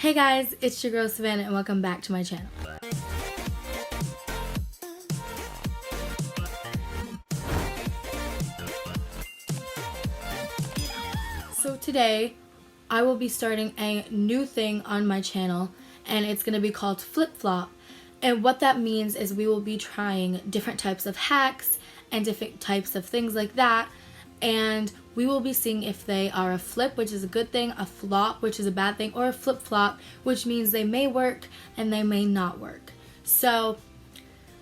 Hey guys, it's your girl Savannah and welcome back to my channel. So today I will be starting a new thing on my channel and it's going to be called Flip Flop. And what that means is we will be trying different types of hacks and different types of things like that. And we will be seeing if they are a flip, which is a good thing, a flop, which is a bad thing, or a flip-flop, which means they may work and they may not work. So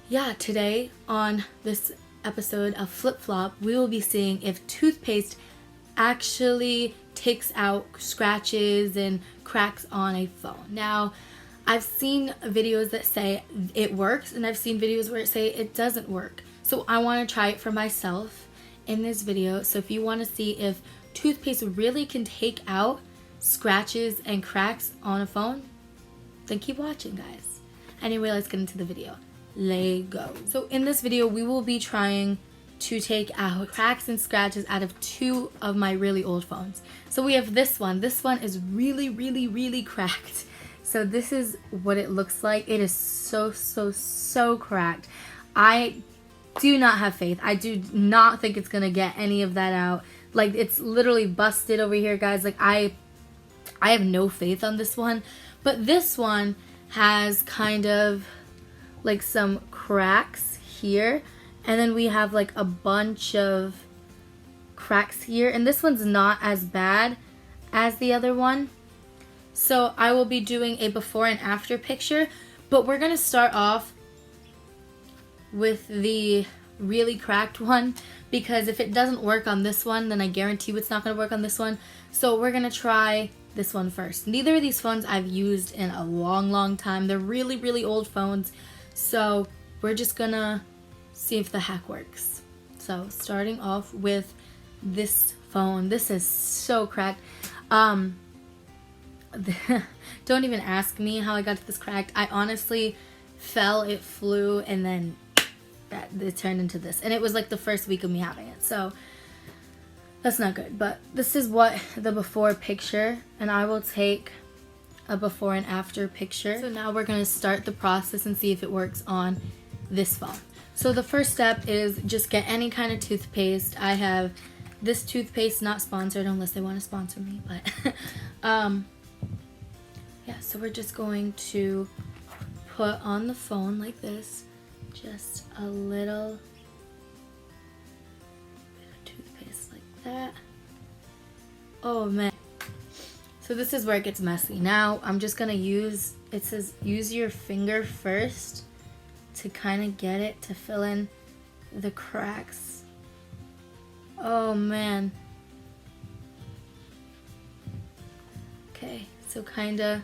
yeah, today on this episode of Flip Flop, we will be seeing if toothpaste actually takes out scratches and cracks on a phone. Now, I've seen videos that say it works, and I've seen videos where it say it doesn't work. So I want to try it for myself in this video. So if you want to see if toothpaste really can take out scratches and cracks on a phone, then keep watching, guys. Anyway, let's get into the video. Let's go. So in this video, we will be trying to take out cracks and scratches out of two of my really old phones. So we have this one. This one is really cracked. So this is what it looks like. It is so cracked. I do not have faith. I do not think it's gonna get any of that out. Like, it's literally busted over here, guys. Like, I have no faith on this one. But this one has kind of like some cracks here, and then we have like a bunch of cracks here, and this one's not as bad as the other one. So I will be doing a before and after picture, but we're gonna start off with the really cracked one, because if it doesn't work on this one, then I guarantee you it's not going to work on this one. So we're going to try this one first. Neither of these phones I've used in a long time. They're really old phones. So we're just going to see if the hack works. So starting off with this phone. This is so cracked. Don't even ask me how I got this cracked. I honestly fell, it flew, and then it turned into this, and it was like the first week of me having it, so that's not good. But this is what the before picture, and I will take a before and after picture. So now we're going to start the process and see if it works on this phone. So the first step is just get any kind of toothpaste. I have this toothpaste, not sponsored unless they want to sponsor me, but yeah, so we're just going to put on the phone like this. Just a little bit of toothpaste like that. Oh man. So this is where it gets messy. Now I'm just gonna use, it says use your finger first to kind of get it to fill in the cracks. Oh man. Okay, so kind of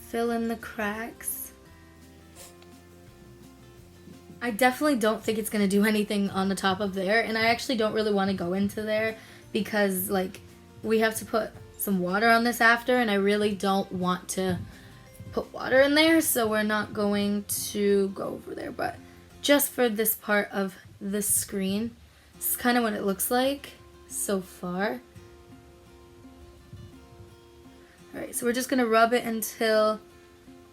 fill in the cracks. I definitely don't think it's gonna do anything on the top of there, and I actually don't really want to go into there because like we have to put some water on this after, and I really don't want to put water in there, so we're not going to go over there. But just for this part of the screen, this is kind of what it looks like so far. Alright, so we're just going to rub it until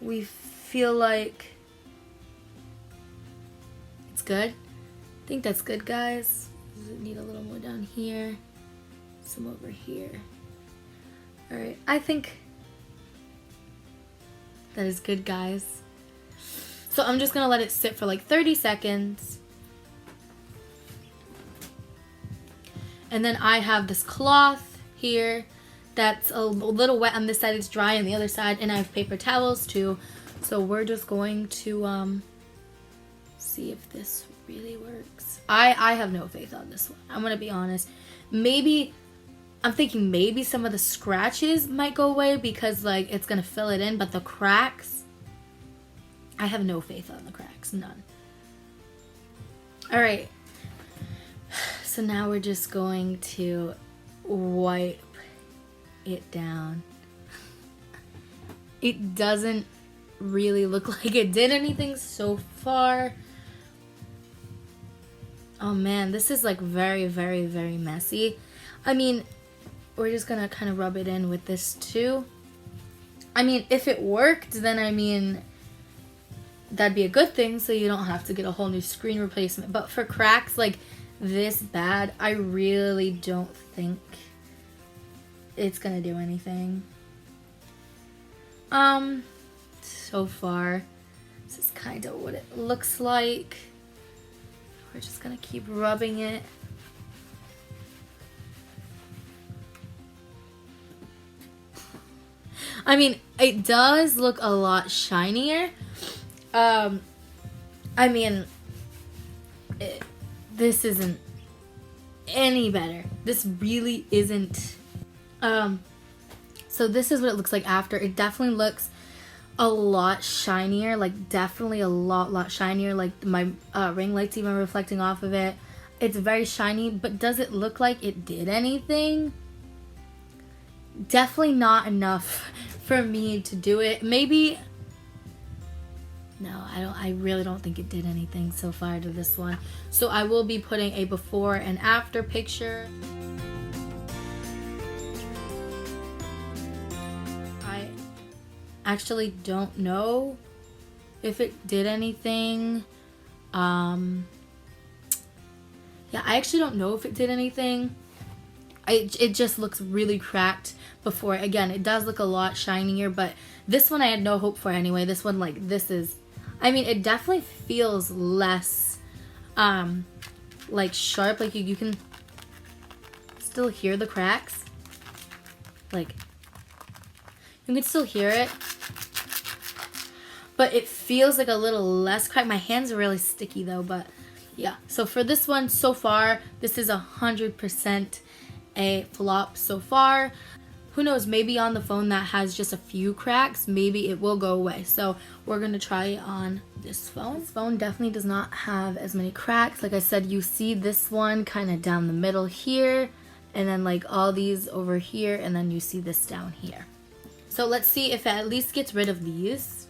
we feel like it's good. I think that's good, guys. Does it need a little more down here? Some over here. Alright, I think that is good, guys. So I'm just going to let it sit for like 30 seconds. And then I have this cloth here that's a little wet on this side, it's dry on the other side, and I have paper towels too. So we're just going to see if this really works. I have no faith on this one. I'm gonna be honest. Maybe I'm thinking maybe some of the scratches might go away because like it's gonna fill it in, but the cracks, I have no faith on the cracks, none. All right. So now we're just going to wipe it down. It doesn't really look like it did anything so far. Oh man, this is like very messy. I mean, we're just gonna kind of rub it in with this too. I mean, if it worked, then I mean, that'd be a good thing, so you don't have to get a whole new screen replacement. But for cracks like this bad, I really don't think it's gonna do anything. So far, this is kind of what it looks like. We're just gonna keep rubbing it. I mean, it does look a lot shinier. I mean, this isn't any better. This really isn't. So this is what it looks like after. It definitely looks a lot shinier, like definitely a lot shinier. Like my ring light's even reflecting off of it. It's very shiny, but does it look like it did anything? Definitely not enough for me to do it. Maybe, no, I really don't think it did anything so far to this one. So I will be putting a before and after picture. I actually don't know if it did anything. Yeah, I actually don't know if it did anything. It just looks really cracked before. Again, it does look a lot shinier, but this one I had no hope for anyway. This one, like, this is, I mean, it definitely feels less, like, sharp. Like, you can still hear the cracks. Like, you can still hear it. But it feels like a little less cracked. My hands are really sticky, though, but yeah. So for this one, so far, this is 100% a flop so far. Who knows, maybe on the phone that has just a few cracks, maybe it will go away. So we're gonna try it on this phone. This phone definitely does not have as many cracks. Like I said, you see this one kind of down the middle here, and then like all these over here, and then you see this down here. So let's see if it at least gets rid of these.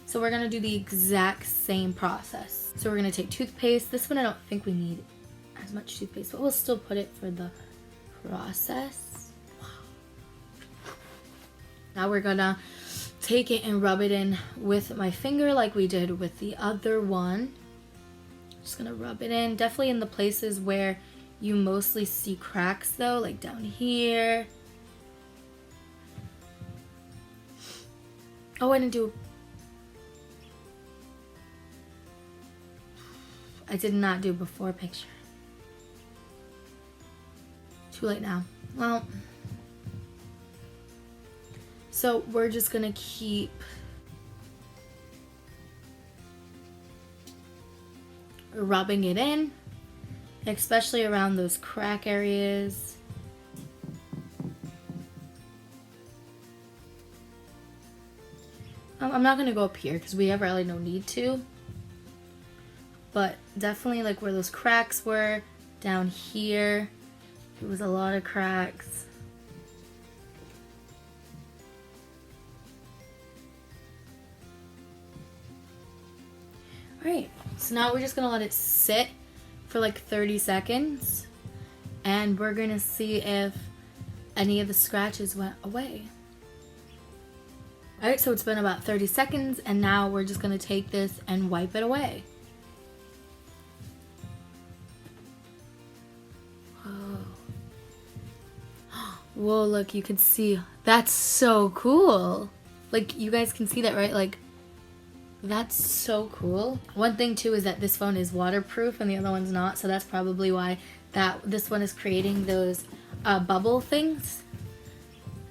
So we're gonna do the exact same process. So we're gonna take toothpaste. This one I don't think we need as much toothpaste, but we'll still put it for the process. Wow. Now we're gonna take it and rub it in with my finger like we did with the other one. Just gonna rub it in, definitely in the places where you mostly see cracks though, like down here. Oh, I didn't do, I did not do before picture. Too late now. Well, so we're just gonna keep rubbing it in, especially around those crack areas. I'm not gonna go up here because we have really no need to, but definitely like where those cracks were down here. It was a lot of cracks. Alright, so now we're just gonna let it sit for like 30 seconds and we're gonna see if any of the scratches went away. Alright, so it's been about 30 seconds and now we're just gonna take this and wipe it away. Whoa, look, you can see. That's so cool. Like, you guys can see that, right? Like, that's so cool. One thing, too, is that this phone is waterproof and the other one's not. So that's probably why this one is creating those bubble things.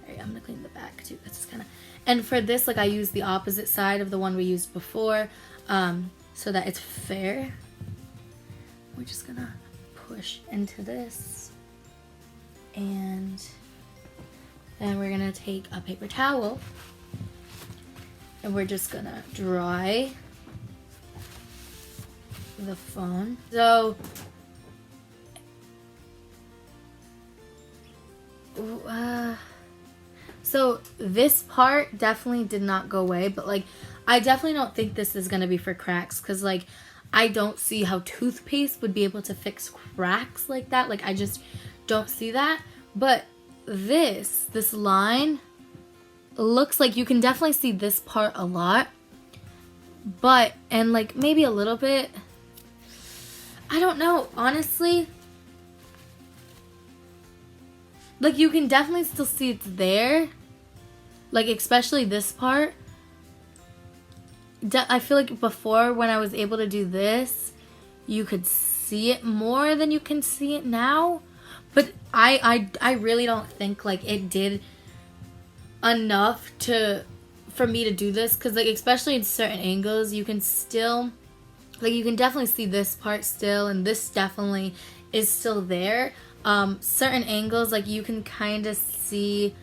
All right, I'm going to clean the back, too. That's just kind of... And for this, like, I used the opposite side of the one we used before so that it's fair. We're just going to push into this. And... then we're gonna take a paper towel and we're just gonna dry the phone. So this part definitely did not go away, but like I definitely don't think this is gonna be for cracks because like I don't see how toothpaste would be able to fix cracks like that. Like I just don't see that. But this line looks like you can definitely see this part a lot, but, and like maybe a little bit, I don't know, honestly, like you can definitely still see it's there, like especially this part. I feel like before, when I was able to do this, you could see it more than you can see it now. But I really don't think like it did enough for me to do this, because like especially in certain angles you can still, like you can definitely see this part still, and this definitely is still there. Certain angles, like you can kind of see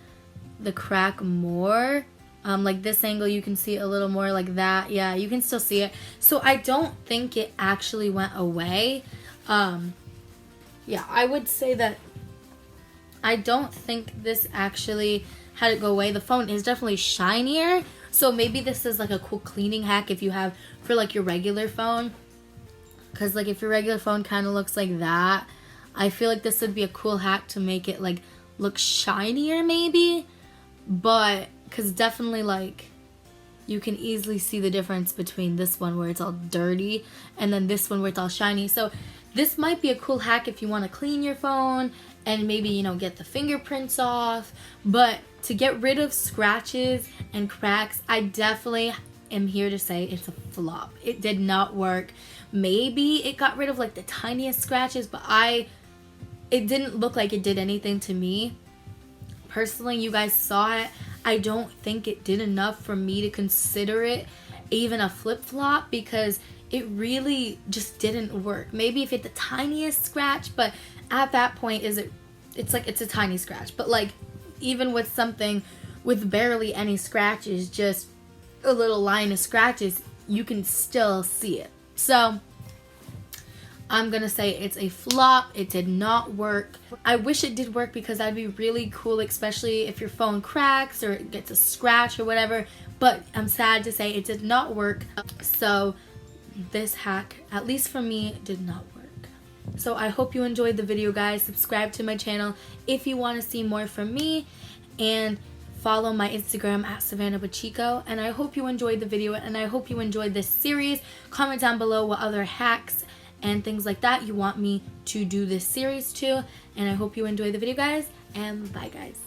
the crack more. Like this angle you can see a little more, like that. Yeah, you can still see it. So I don't think it actually went away. Yeah, I would say that I don't think this actually had it go away. The phone is definitely shinier, so maybe this is like a cool cleaning hack if you have for like your regular phone, because like if your regular phone kind of looks like that, I feel like this would be a cool hack to make it like look shinier maybe. But because definitely like you can easily see the difference between this one where it's all dirty and then this one where it's all shiny. So this might be a cool hack if you want to clean your phone and maybe, you know, get the fingerprints off. But to get rid of scratches and cracks, I definitely am here to say it's a flop. It did not work. Maybe it got rid of like the tiniest scratches, but it didn't look like it did anything to me. Personally, you guys saw it. I don't think it did enough for me to consider it even a flip-flop, because it really just didn't work. Maybe if it's the tiniest scratch, but at that point it's like it's a tiny scratch. But like even with something with barely any scratches, just a little line of scratches, you can still see it. So I'm gonna say it's a flop. It did not work. I wish it did work, because that'd be really cool, especially if your phone cracks or it gets a scratch or whatever. But I'm sad to say it did not work. So this hack, at least for me, did not work. So I hope you enjoyed the video, guys. Subscribe to my channel if you want to see more from me, and follow my Instagram at Savannah Pacheco. And I hope you enjoyed the video, and I hope you enjoyed this series. Comment down below what other hacks and things like that you want me to do this series to. And I hope you enjoy the video, guys, and bye, guys.